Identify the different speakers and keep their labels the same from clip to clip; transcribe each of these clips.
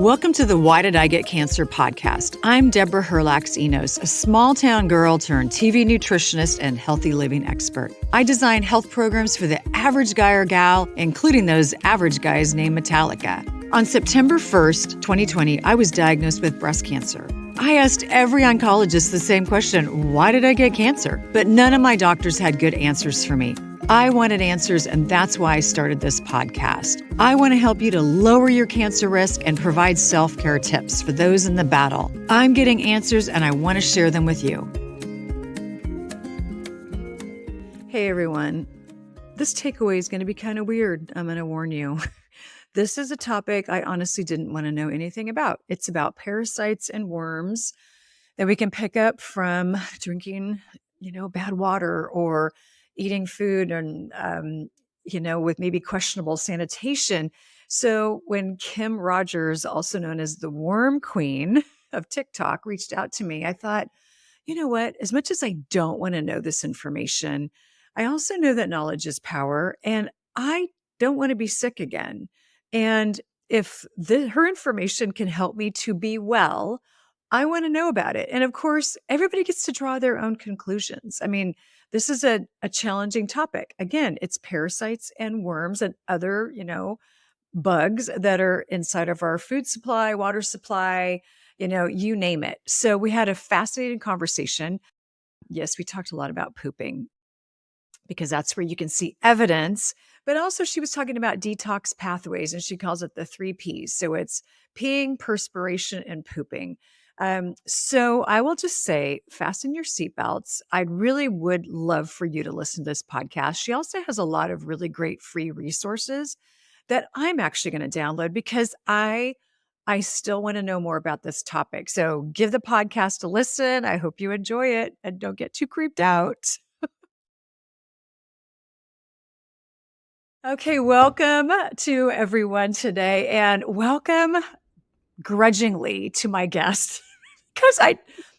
Speaker 1: Welcome to the Why Did I Get Cancer podcast. I'm Deborah Herlax-Enos, a small-town girl turned TV nutritionist and healthy living expert. I design health programs for the average guy or gal, including those average guys named Metallica. On September 1st, 2020, I was diagnosed with breast cancer. I asked every oncologist the same question, why did I get cancer? But none of my doctors had good answers for me. I wanted answers, and that's why I started this podcast. I want to help you to lower your cancer risk and provide self-care tips for those in the battle. I'm getting answers, and I want to share them with you. Hey, everyone. This takeaway is going to be kind of weird. I'm going to warn you. This is a topic I honestly didn't want to know anything about. It's about parasites and worms that we can pick up from drinking, bad water or eating food and, with maybe questionable sanitation. So when Kim Rogers, also known as the Worm Queen of TikTok, reached out to me, I thought, you know what? As much as I don't want to know this information, I also know that knowledge is power, and I don't want to be sick again. And if her information can help me to be well, I want to know about it. And of course, everybody gets to draw their own conclusions. I mean, this is a challenging topic. Again, it's parasites and worms and other, bugs that are inside of our food supply, water supply, you name it. So we had a fascinating conversation. Yes, we talked a lot about pooping because that's where you can see evidence. But also she was talking about detox pathways, and she calls it the 3 Ps. So it's peeing, perspiration, and pooping. So I will just say, fasten your seatbelts. I really would love for you to listen to this podcast. She also has a lot of really great free resources that I'm actually going to download because I still want to know more about this topic. So give the podcast a listen. I hope you enjoy it and don't get too creeped out. Okay, welcome to everyone today, and welcome grudgingly to my guest because I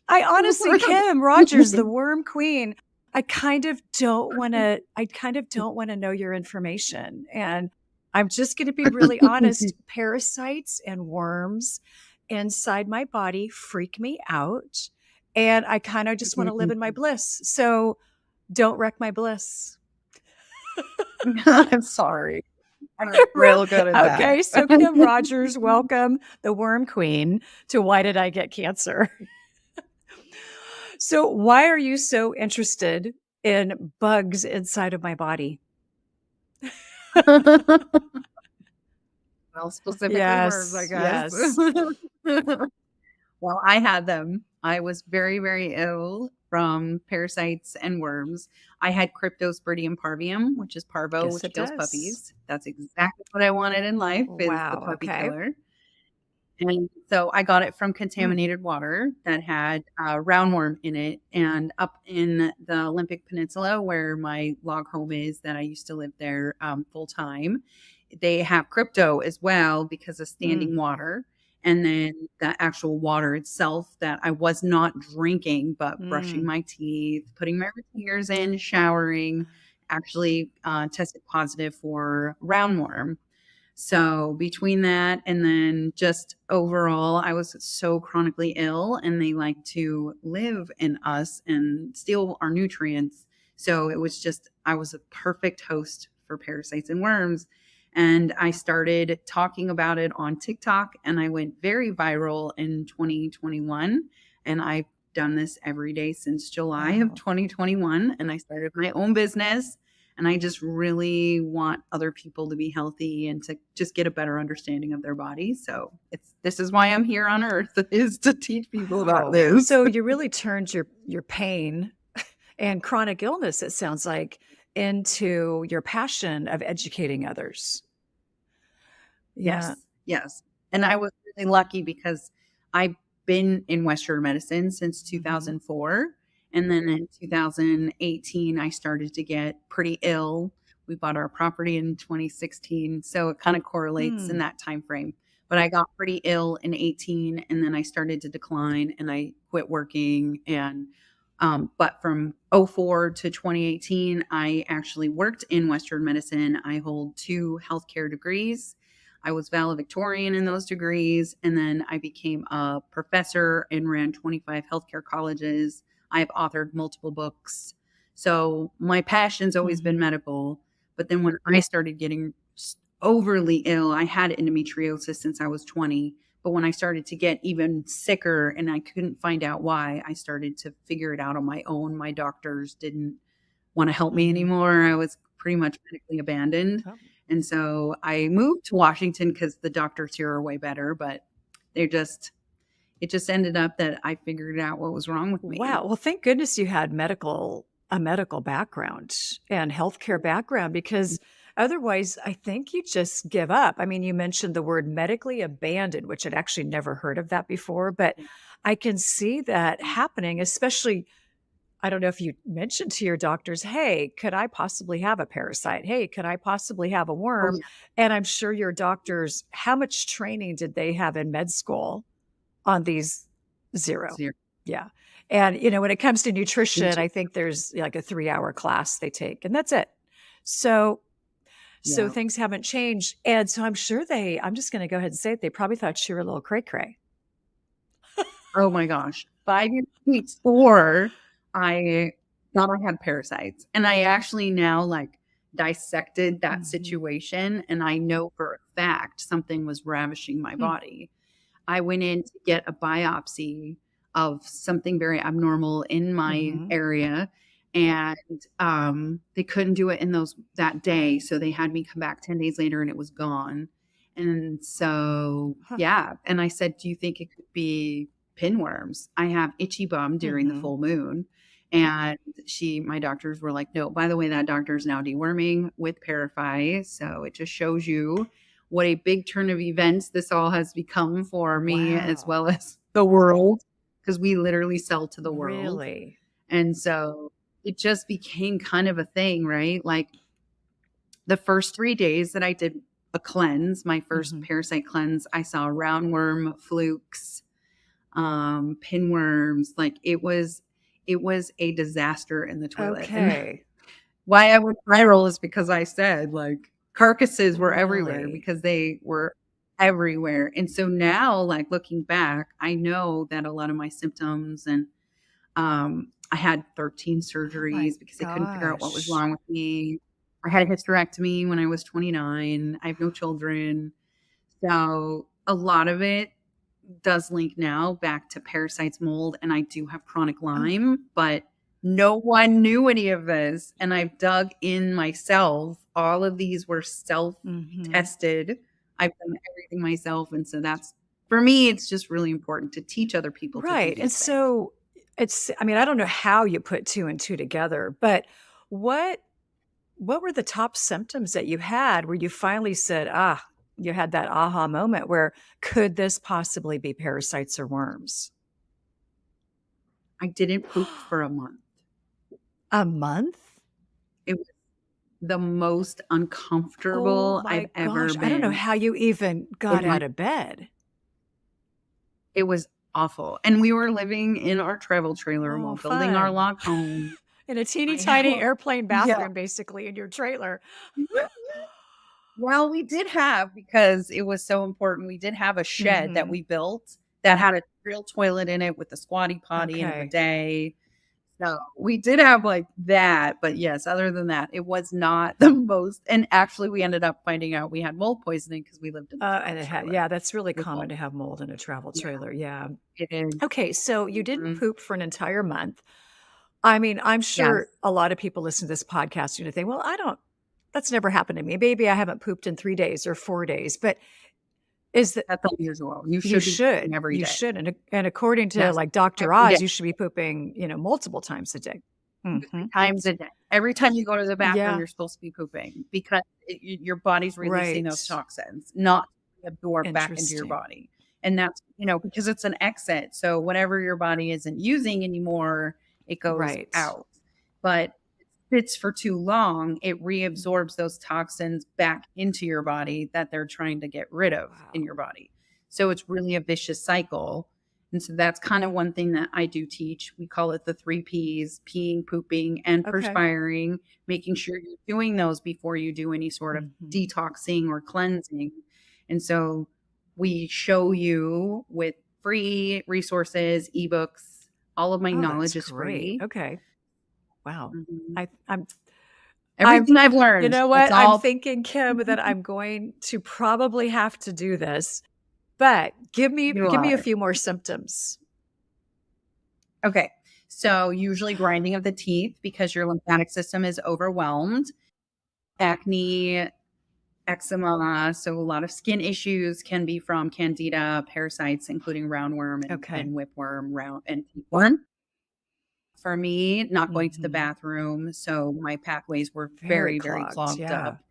Speaker 1: honestly, Kim Rogers, the Worm Queen, I kind of don't want to know your information. And I'm just going to be really honest. Parasites and worms inside my body freak me out. And I kind of just want to live in my bliss. So don't wreck my bliss.
Speaker 2: I'm sorry. I'm real good at that.
Speaker 1: Okay, so Kim Rogers, welcome, the Worm Queen, to Why Did I Get Cancer? So why are you so interested in bugs inside of my body?
Speaker 2: Well, specifically worms, I guess.
Speaker 1: Yes.
Speaker 2: Well, I had them. I was very, very ill from parasites and worms. I had Cryptosporidium parvium, which is parvo, which kills puppies. That's exactly what I wanted in life, is the puppy killer. And so I got it from contaminated water that had roundworm in it. And up in the Olympic Peninsula, where my log home is, that I used to live there full time, they have crypto as well because of standing water. And then the actual water itself that I was not drinking, but brushing my teeth, putting my tears in, showering, actually tested positive for roundworm. So between that and then just overall, I was so chronically ill, and they like to live in us and steal our nutrients. So it was just, I was a perfect host for parasites and worms. And I started talking about it on TikTok, and I went very viral in 2021. And I've done this every day since July of 2021. And I started my own business. And I just really want other people to be healthy and to just get a better understanding of their bodies. So this is why I'm here on earth, is to teach people about this.
Speaker 1: So you really turned your pain and chronic illness, it sounds like, into your passion of educating others.
Speaker 2: Yes. And I was really lucky because I've been in Western medicine since 2004. And then in 2018, I started to get pretty ill. We bought our property in 2016. So it kind of correlates in that time frame. But I got pretty ill in 18, and then I started to decline, and I quit working. And but from 04 to 2018, I actually worked in Western medicine. I hold 2 healthcare degrees. I was valedictorian in those degrees. And then I became a professor and ran 25 healthcare colleges. I've authored multiple books. So my passion's always been medical. But then when I started getting overly ill, I had endometriosis since I was 20. But when I started to get even sicker and I couldn't find out why, I started to figure it out on my own. My doctors didn't want to help me anymore. I was pretty much medically abandoned. Oh. And so I moved to Washington because the doctors here are way better, but it just ended up that I figured out what was wrong with me.
Speaker 1: Wow. Well, thank goodness you had a medical background and healthcare background, because otherwise I think you just give up. I mean, you mentioned the word medically abandoned, which I'd actually never heard of that before, but I can see that happening, especially, I don't know if you mentioned to your doctors, hey, could I possibly have a parasite? Hey, could I possibly have a worm? And I'm sure your doctors, how much training did they have in med school on these? Zero. Yeah. And, when it comes to nutrition, I think there's like a 3-hour class they take, and that's it. So things haven't changed. And so I'm sure I'm just going to go ahead and say it, they probably thought you were a little cray-cray.
Speaker 2: Oh my gosh. 5 years before I thought I had parasites. And I actually now dissected that situation. And I know for a fact something was ravishing my body. I went in to get a biopsy of something very abnormal in my area. And they couldn't do it in that day. So they had me come back 10 days later and it was gone. And so, And I said, do you think it could be pinworms? I have itchy bum during the full moon. And my doctors were like, no, by the way, that doctor is now deworming with Parafy. So it just shows you what a big turn of events this all has become for me, as well as the world, because we literally sell to the world.
Speaker 1: Really?
Speaker 2: And so it just became kind of a thing, right? Like the first 3 days that I did a cleanse, my first parasite cleanse, I saw roundworm, flukes, pinworms. Like it was a disaster in the toilet.
Speaker 1: Okay.
Speaker 2: Why I went viral is because I said carcasses were everywhere, because they were everywhere. And so now, looking back, I know that a lot of my symptoms, and I had 13 surgeries because they couldn't figure out what was wrong with me. I had a hysterectomy when I was 29. I have no children. So a lot of it does link now back to parasites, mold, and I do have chronic Lyme, but no one knew any of this. And I've dug in myself. All of these were self-tested. I've done everything myself. And so for me, it's just really important to teach other people.
Speaker 1: Right. And so I don't know how you put 2 and 2 together, but what were the top symptoms that you had where you finally said, you had that aha moment where could this possibly be parasites or worms?
Speaker 2: I didn't poop for a month.
Speaker 1: A month?
Speaker 2: It was the most uncomfortable I've ever been.
Speaker 1: I don't know how you even got out of bed.
Speaker 2: It was awful. And we were living in our travel trailer while building our log home.
Speaker 1: In a teeny tiny airplane bathroom, basically, in your trailer.
Speaker 2: Well, we did have, because it was so important, we did have a shed that we built that had a real toilet in it with a squatty potty and a bidet. So we did have that, but yes, other than that, it was not the most. And actually, we ended up finding out we had mold poisoning because we lived in the
Speaker 1: that's really common to have mold in a travel trailer. Yeah,
Speaker 2: it is.
Speaker 1: Okay, so you didn't poop for an entire month. I mean, I'm sure a lot of people listen to this podcast and think, well, that's never happened to me. Maybe I haven't pooped in 3 days or 4 days, but that's
Speaker 2: unusual. You should every day.
Speaker 1: You should. And according to Dr. Oz, you should be pooping, multiple times a day.
Speaker 2: Times a day. Every time you go to the bathroom, you're supposed to be pooping, because your body's releasing those toxins, not absorb back into your body. And that's, because it's an exit. So whatever your body isn't using anymore, it goes out. But if it's for too long, it reabsorbs those toxins back into your body that they're trying to get rid of in your body. So it's really a vicious cycle. And so that's kind of one thing that I do teach. We call it the 3 Ps: peeing, pooping, and perspiring, making sure you're doing those before you do any sort of detoxing or cleansing. And so we show you with free resources, ebooks, all of my
Speaker 1: Oh, that's
Speaker 2: knowledge is
Speaker 1: great.
Speaker 2: free.
Speaker 1: Okay. Wow.
Speaker 2: Mhm.
Speaker 1: I'm
Speaker 2: Everything I've
Speaker 1: you
Speaker 2: learned,
Speaker 1: know
Speaker 2: it's
Speaker 1: what? I'm
Speaker 2: all
Speaker 1: thinking, Kim, that I'm going to probably have to do this. But
Speaker 2: you
Speaker 1: give me a
Speaker 2: are.
Speaker 1: few more symptoms.
Speaker 2: Okay. So usually grinding of the teeth because your lymphatic system is overwhelmed, acne, eczema. So a lot of skin issues can be from candida, parasites, including roundworm
Speaker 1: Okay.
Speaker 2: and whipworm, round and tapeworm. For me, not going to the
Speaker 1: Mhm.
Speaker 2: bathroom. So my pathways were
Speaker 1: Very
Speaker 2: very, very
Speaker 1: clogged.
Speaker 2: clogged
Speaker 1: Yeah.
Speaker 2: up.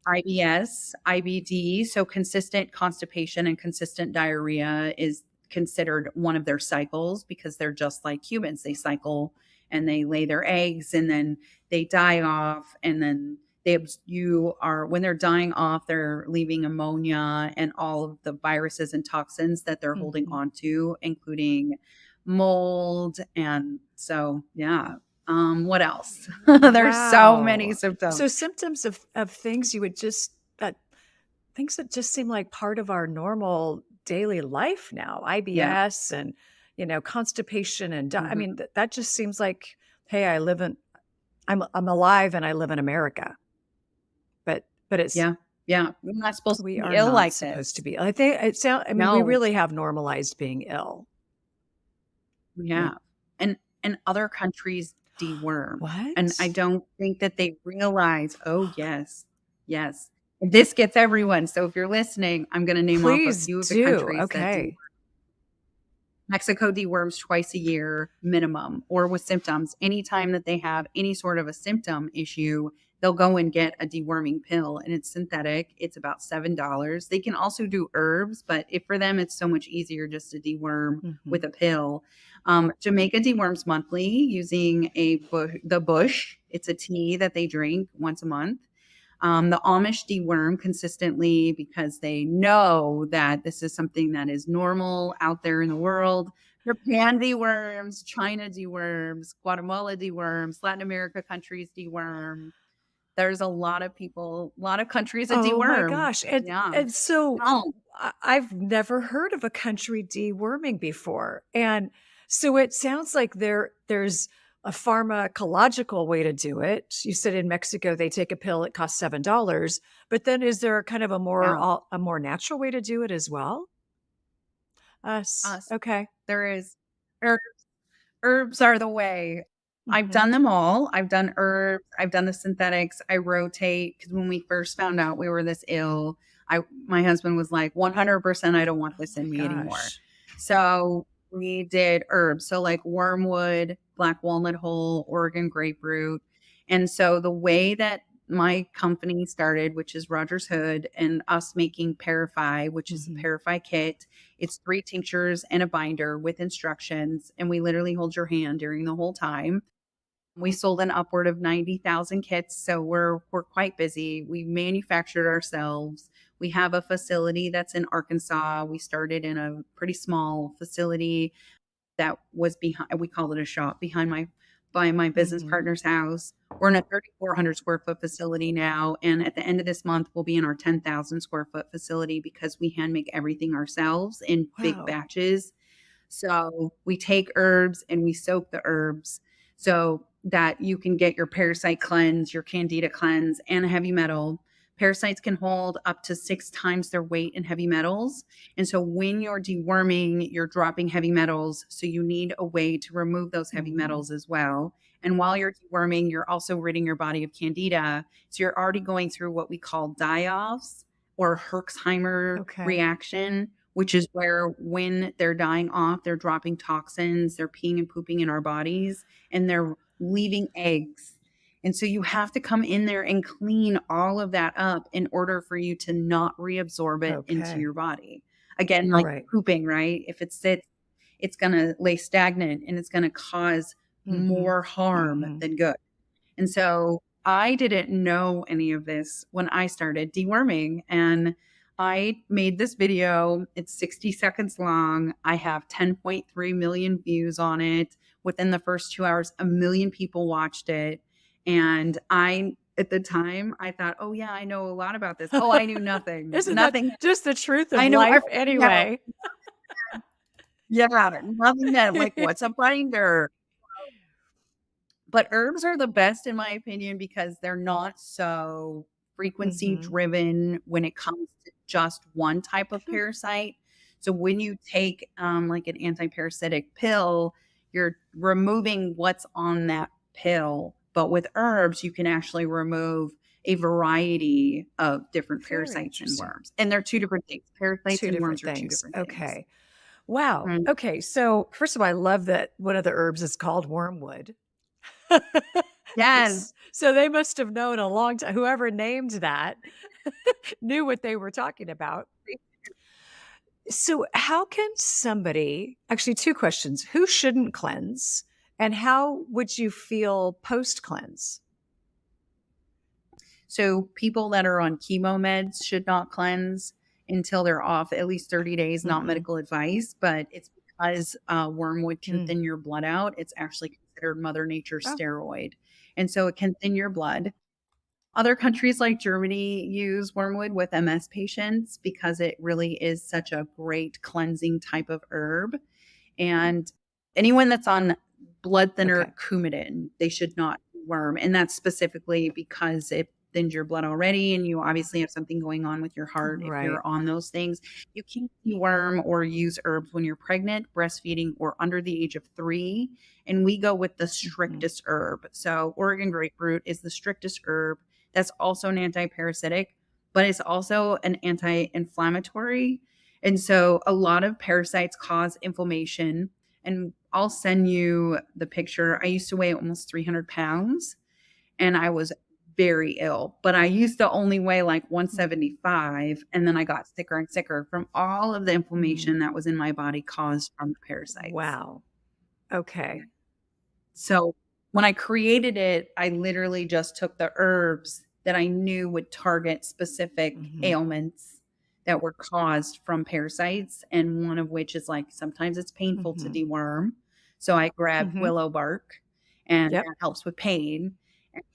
Speaker 2: IBS, IBD, so consistent constipation and consistent diarrhea is considered one of their cycles because they're just like humans. They cycle and they lay their eggs and then they die off and then you are when they're dying off, they're leaving ammonia and all of the viruses and toxins that they're holding
Speaker 1: Mhm.
Speaker 2: onto, including mold. And so, yeah. What else? There's so many
Speaker 1: Wow. So
Speaker 2: symptoms.
Speaker 1: symptoms of things you would just that things that just seem like part of our normal daily life now,
Speaker 2: Yeah.
Speaker 1: IBS and, constipation and I
Speaker 2: Mhm.
Speaker 1: mean, that just seems like, hey, I'm alive and I live in America. But it's
Speaker 2: Yeah, yeah. We're not supposed to
Speaker 1: we
Speaker 2: be
Speaker 1: are
Speaker 2: ill
Speaker 1: not
Speaker 2: like
Speaker 1: supposed to
Speaker 2: this.
Speaker 1: be. I mean, we
Speaker 2: No.
Speaker 1: really have normalized being ill. Yeah.
Speaker 2: Yeah. And other countries deworm, and I
Speaker 1: What?
Speaker 2: don't think that they realize, oh, yes, yes. This gets everyone, so if you're listening, I'm gonna name off a
Speaker 1: Please
Speaker 2: few of the
Speaker 1: do.
Speaker 2: countries that deworm.
Speaker 1: Okay.
Speaker 2: Mexico deworms twice a year minimum or with symptoms. Anytime that they have any sort of a symptom issue, they'll go and get a deworming pill and it's synthetic. It's about $7. They can also do herbs, but if for them it's so much easier just to deworm
Speaker 1: Mhm.
Speaker 2: with a pill. Jamaica deworms monthly using the bush. It's a tea that they drink once a month. The Amish deworm consistently because they know that this is something that is normal out there in the world. Japan deworms, China deworms, Guatemala deworms, Latin America countries deworm. There's a lot of people, a lot of countries that
Speaker 1: Oh my
Speaker 2: deworm.
Speaker 1: gosh. And
Speaker 2: Yeah.
Speaker 1: and so
Speaker 2: Oh,
Speaker 1: I've never heard of a country deworming before. And so it sounds like there's a pharmacological way to do it. You said in Mexico they take a pill, it costs $7. But then is there kind of
Speaker 2: yeah.
Speaker 1: a more natural way to do it as well?
Speaker 2: Us.
Speaker 1: Okay.
Speaker 2: There is herbs. Herbs are the way. I've
Speaker 1: Mhm.
Speaker 2: done them all. I've done herbs, I've done the synthetics, I rotate because when we first found out we were this ill, my husband was like, "100% I don't want
Speaker 1: Oh
Speaker 2: this
Speaker 1: my
Speaker 2: in me anymore."
Speaker 1: gosh.
Speaker 2: So, we did herbs, so, like, wormwood, black walnut hull, Oregon grapefruit, and so the way that my company started, which is Rogers Hood, and us making Parafy, which is a
Speaker 1: Mhm.
Speaker 2: Parafy kit. It's 3 tinctures and a binder with instructions, and we literally hold your hand during the whole time. We sold an upward of 90,000 kits, so we're quite busy. We manufactured ourselves. We have a facility that's in Arkansas. We started in a pretty small facility that was behind, we call it a shop, behind my by my business
Speaker 1: Mhm.
Speaker 2: partner's house. We're in a 3,400 square foot facility now, and at the end of this month, we'll be in our 10,000 square foot facility because we hand make everything ourselves in big
Speaker 1: Wow.
Speaker 2: batches. So we take herbs and we soak the herbs so that you can get your parasite cleanse, your candida cleanse, and a heavy metal. Parasites can hold up to 6 times their weight in heavy metals. And so when you're deworming, you're dropping heavy metals. So you need a way to remove those heavy
Speaker 1: Mhm.
Speaker 2: metals as well. And while you're deworming, you're also ridding your body of candida. So you're already going through what we call die-offs or Herxheimer
Speaker 1: Okay.
Speaker 2: reaction, which is where when they're dying off, they're dropping toxins, they're peeing and pooping in our bodies, and they're leaving eggs. And so you have to come in there and clean all of that up in order for you to not reabsorb it into
Speaker 1: Okay.
Speaker 2: your body. Again, like
Speaker 1: Right.
Speaker 2: pooping, right? If it sits, it's going to lay stagnant and it's going to cause
Speaker 1: Mhm.
Speaker 2: more harm
Speaker 1: Mhm.
Speaker 2: than good. And so I didn't know any of this when I started deworming. And I made this video. It's 60 seconds long. I have 10.3 million views on it. Within the first 2 hours, a million people watched it. And at the time, I thought, "Oh, yeah, I know a lot about this." Oh, I knew nothing.
Speaker 1: Isn't that
Speaker 2: Nothing.
Speaker 1: just the truth of
Speaker 2: I know
Speaker 1: life
Speaker 2: everything else.
Speaker 1: anyway?
Speaker 2: Yeah, nothing that like, what's a binder? But herbs are the best in my opinion because they're not so frequency
Speaker 1: Mhm.
Speaker 2: driven when it comes to just one type of parasite. So when you take like an anti-parasitic pill, you're removing what's on that pill. But with herbs, you can actually remove a variety of different
Speaker 1: Very
Speaker 2: parasites and
Speaker 1: interesting.
Speaker 2: worms. And they're two different things. Parasites
Speaker 1: 2
Speaker 2: and worms
Speaker 1: different
Speaker 2: are two
Speaker 1: things.
Speaker 2: different things.
Speaker 1: Okay. Wow.
Speaker 2: Mm.
Speaker 1: Okay, so first of all, I love that one of the herbs is called wormwood.
Speaker 2: Yes.
Speaker 1: So they must have known a long time whoever named that knew what they were talking about. So how can somebody actually 2 questions. Who shouldn't cleanse? And how would you feel post-cleanse?
Speaker 2: So people that are on chemo meds should not cleanse until they're off at least 30 days, not
Speaker 1: Mhm.
Speaker 2: medical advice, but it's because wormwood can
Speaker 1: Mm.
Speaker 2: thin your blood out. It's actually considered Mother Nature's
Speaker 1: Oh,
Speaker 2: steroid. And so it can thin your blood. Other countries like Germany use wormwood with MS patients because it really is such a great cleansing type of herb. And anyone that's on blood thinner
Speaker 1: okay.
Speaker 2: Coumadin, they should not worm. And that's specifically because it thins your blood already. And you obviously have something going on with your heart if
Speaker 1: Right.
Speaker 2: you're on those things. You can't worm or use herbs when you're pregnant, breastfeeding, or under the age of 3. And we go with the
Speaker 1: Mhm.
Speaker 2: strictest herb. So Oregon grapefruit is the strictest herb. That's also an anti-parasitic, but it's also an anti-inflammatory. And so a lot of parasites cause inflammation. And I'll send you the picture. I used to weigh almost 300 pounds and I was very ill, but I used to only weigh like 175. And then I got sicker and sicker from all of the
Speaker 1: Mhm.
Speaker 2: inflammation that was in my body caused from the parasites.
Speaker 1: Wow. Okay.
Speaker 2: So when I created it, I literally just took the herbs that I knew would target specific
Speaker 1: Mhm.
Speaker 2: ailments that were caused from parasites. And one of which is like sometimes it's painful to
Speaker 1: Mhm.
Speaker 2: deworm. So I grabbed
Speaker 1: Mhm.
Speaker 2: willow bark and
Speaker 1: Yep.
Speaker 2: that helps with pain.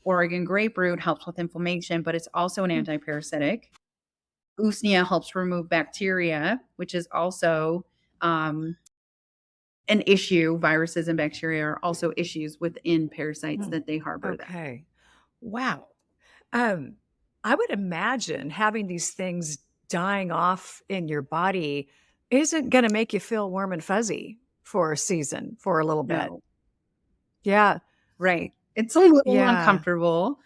Speaker 2: Oregon grapefruit helps with inflammation, but it's also an
Speaker 1: Mm.
Speaker 2: antiparasitic. Usnea helps remove bacteria, which is also um, an issue. Viruses and bacteria are also issues within parasites
Speaker 1: Mm.
Speaker 2: that they harbor them.
Speaker 1: Okay. Wow. Um, I would imagine having these things dying off in your body isn't gonna make you feel warm and fuzzy for a season, for a little bit.
Speaker 2: No.
Speaker 1: Yeah.
Speaker 2: Right. It's a little
Speaker 1: Yeah.
Speaker 2: uncomfortable.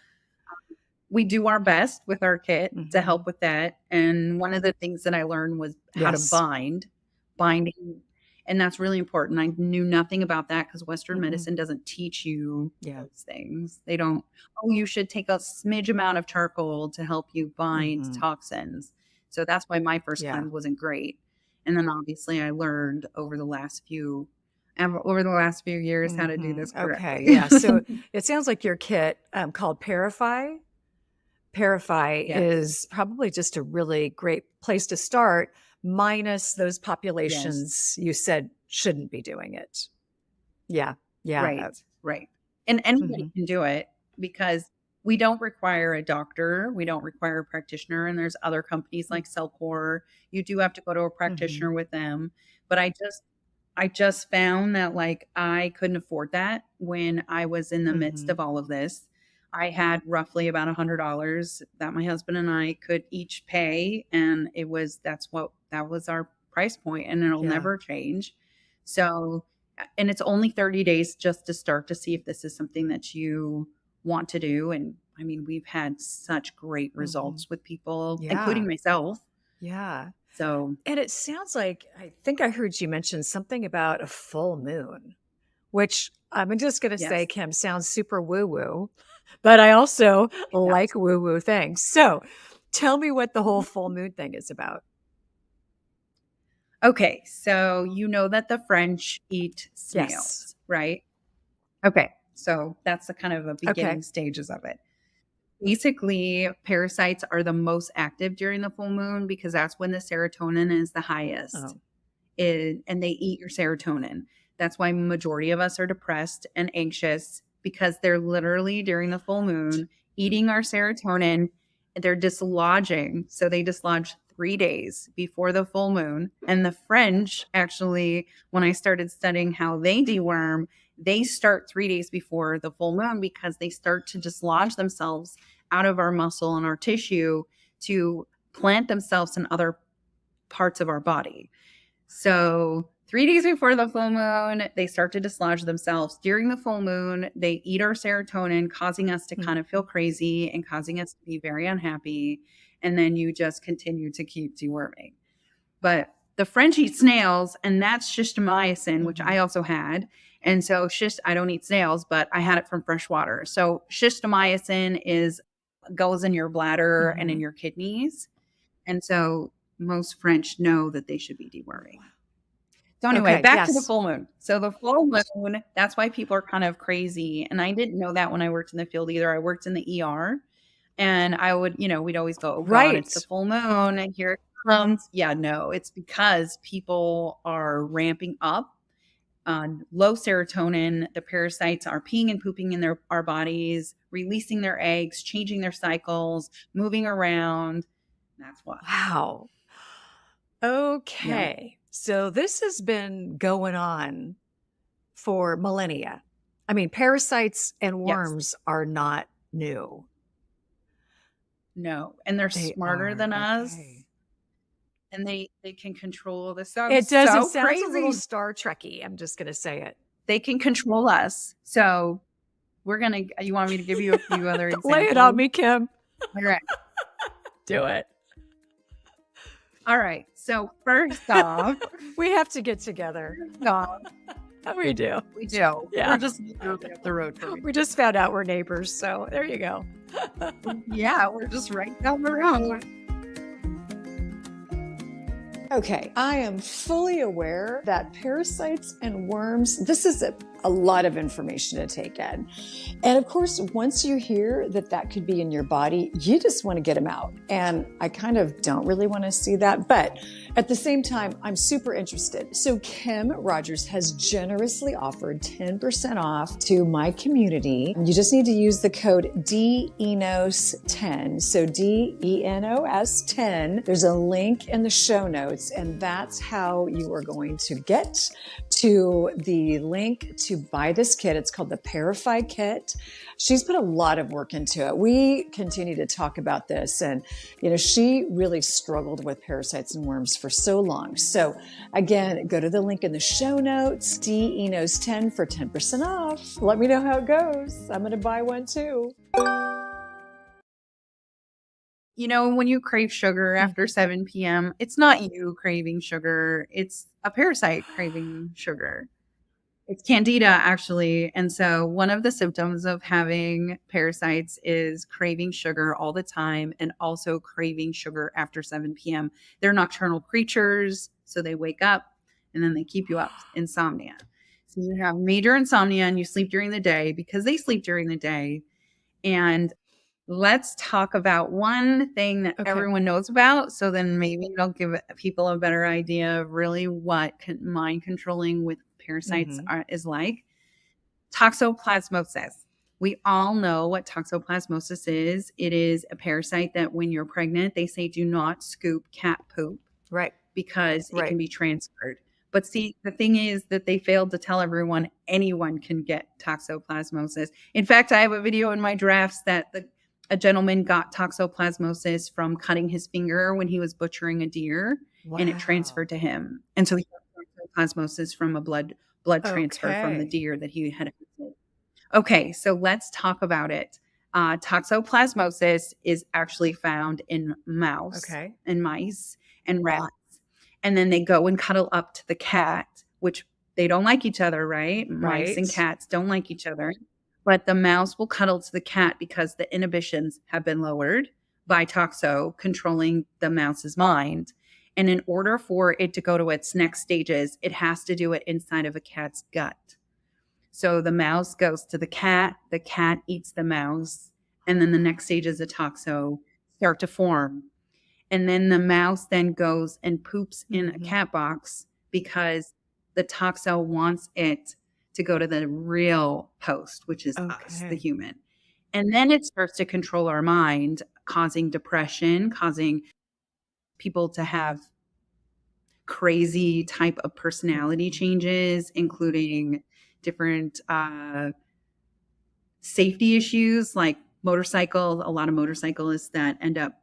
Speaker 2: We do our best with our kit to help
Speaker 1: Mhm.
Speaker 2: with that, and one of the things that I learned was how to
Speaker 1: Yes.
Speaker 2: binding, and that's really important. I knew nothing about that because Western
Speaker 1: Mm-mm.
Speaker 2: medicine doesn't teach you
Speaker 1: Yeah.
Speaker 2: those things. They don't, "Oh, you should take a smidge amount of charcoal to help you bind
Speaker 1: Mhm.
Speaker 2: toxins." So that's why my first
Speaker 1: Yeah.
Speaker 2: cleanse wasn't great, and then obviously I learned over the last few years how to do
Speaker 1: Mhm.
Speaker 2: this
Speaker 1: Okay,
Speaker 2: correctly.
Speaker 1: yeah, so it sounds like your kit, called Parify. Parify
Speaker 2: Yes.
Speaker 1: is probably just a really great place to start, minus those
Speaker 2: Yes.
Speaker 1: populations you said shouldn't be doing it. Yeah, yeah,
Speaker 2: Right, right. And anybody
Speaker 1: mhm,
Speaker 2: can do it because we don't require a doctor, we don't require a practitioner, and there's other companies
Speaker 1: mm,
Speaker 2: like Cellcore. You do have to go to a
Speaker 1: mhm,
Speaker 2: practitioner with them, but I just found that, like, I couldn't afford that when I was in the midst
Speaker 1: mhm,
Speaker 2: of all of this. I had roughly about $100 that my husband and I could each pay, and that was our price point, and it'll
Speaker 1: yeah,
Speaker 2: never change. So, and it's only 30 days just to start to see if this is something that you want to do. And I mean, we've had such great
Speaker 1: mhm,
Speaker 2: results with people, including
Speaker 1: yeah,
Speaker 2: myself.
Speaker 1: yeah,
Speaker 2: So,
Speaker 1: and it sounds like I think I heard you mention something about a full moon. Which I'm just gonna say,
Speaker 2: yes,
Speaker 1: Kim, sounds super woo-woo, but I also
Speaker 2: yes.
Speaker 1: like woo-woo things. So, tell me what the whole full moon thing is about.
Speaker 2: Okay, so you know that the French eat
Speaker 1: Yes.
Speaker 2: snails, right? Okay, so that's the kind of a
Speaker 1: Okay.
Speaker 2: beginning stages of it. Basically, parasites are the most active during the full moon because that's when the serotonin is the highest.
Speaker 1: Oh,
Speaker 2: And they eat your serotonin. That's why majority of us are depressed and anxious because they're literally during the full moon eating our serotonin. They're dislodging. So they dislodge 3 days before the full moon. And the French, actually, when I started studying how they deworm, they start 3 days before the full moon because they start to dislodge themselves out of our muscle and our tissue to plant themselves in other parts of our body. So 3 days before the full moon, they start to dislodge themselves. During the full moon, they eat our serotonin, causing us to kind of feel crazy and causing us to be very unhappy. And then you just continue to keep deworming. But the French eat snails, and that's schistomiacin, which I also had. And so I don't eat snails, but I had it from fresh water. So schistomiacin goes in your bladder and in your kidneys. And so most French know that they should be deworming. So anyway, back to the full moon. So the full moon, that's why people are kind of crazy. And I didn't know that when I worked in the field either. I worked in the ER, and I would, we'd always go, oh God, it's the full moon, and here it comes. Yeah, no, it's because people are ramping up on low serotonin. The parasites are peeing and pooping in our bodies, releasing their eggs, changing their cycles, moving around. That's why.
Speaker 1: Wow. Okay. Yeah. So this has been going on for millennia. I mean, parasites and worms are not new.
Speaker 2: No. And they're smarter than us. And they can control the sound.
Speaker 1: It does. It sounds a little Star Trek-y. I'm just going to say it.
Speaker 2: They can control us. So you want me to give you a few other examples?
Speaker 1: Lay it on me, Kim.
Speaker 2: All right.
Speaker 1: Do it.
Speaker 2: All right. So first off,
Speaker 1: we have to get together. We do.
Speaker 2: We do.
Speaker 1: Yeah.
Speaker 2: We're just up the road.
Speaker 1: We just found out we're neighbors. So there you go.
Speaker 2: Yeah. We're just right down the road.
Speaker 1: Okay, I am fully aware that parasites and worms, this is a lot of information to take in. And of course, once you hear that could be in your body, you just want to get them out. And I kind of don't really want to see that, but at the same time, I'm super interested. So Kim Rogers has generously offered 10% off to my community. You just need to use the code DENOS10. So DENOS 10. There's a link in the show notes, and that's how you are going to get to the link to buy this kit. It's called the Parify kit. She's put a lot of work into it. We continue to talk about this, and she really struggled with parasites and worms for so long. So again, go to the link in the show notes, DENOS10 for 10% off. Let me know how it goes. I'm going to buy one too.
Speaker 2: When you crave sugar after 7 p.m., it's not you craving sugar. It's a parasite craving sugar. It's candida, actually. And so one of the symptoms of having parasites is craving sugar all the time and also craving sugar after 7 p.m. They're nocturnal creatures, so they wake up and then they keep you up, insomnia. So you have major insomnia and you sleep during the day because they sleep during the day. And let's talk about one thing that everyone knows about. So then maybe it'll give people a better idea of really what mind controlling with parasites is like. Toxoplasmosis. We all know what toxoplasmosis is. It is a parasite that when you're pregnant, they say do not scoop cat poop.
Speaker 1: Right.
Speaker 2: Because it can be transferred. But see, the thing is that they failed to tell everyone anyone can get toxoplasmosis. In fact, I have a video in my drafts that a gentleman got toxoplasmosis from cutting his finger when he was butchering a deer, and it transferred to him. And so he got toxoplasmosis from a blood transfer from the deer that he had. Okay, so let's talk about it. Toxoplasmosis is actually found in mouse, and mice, and rats. And then they go and cuddle up to the cat, which they don't like each other, right? Mice and cats don't like each other. But the mouse will cuddle to the cat because the inhibitions have been lowered by toxo controlling the mouse's mind. And in order for it to go to its next stages, it has to do it inside of a cat's gut. So the mouse goes to the cat eats the mouse, and then the next stages of toxo start to form. And then the mouse then goes and poops in a cat box because the toxo wants it to go to the real host, which is us, the human. And then it starts to control our mind, causing depression, causing people to have crazy type of personality changes, including different safety issues like motorcycles. A lot of motorcyclists that end up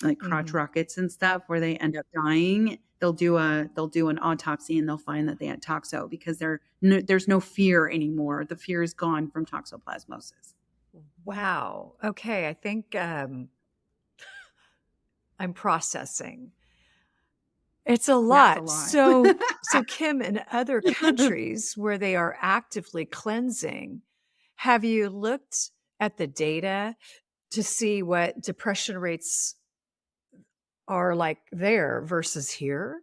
Speaker 2: like crotch rockets and stuff where they end up dying. They'll do an autopsy and they'll find that they had toxo because there's no fear anymore. The fear is gone from toxoplasmosis.
Speaker 1: Wow. Okay. I think I'm processing. It's a lot.
Speaker 2: That's a lot.
Speaker 1: So Kim, in other countries where they are actively cleansing, have you looked at the data to see what depression rates are like there versus here?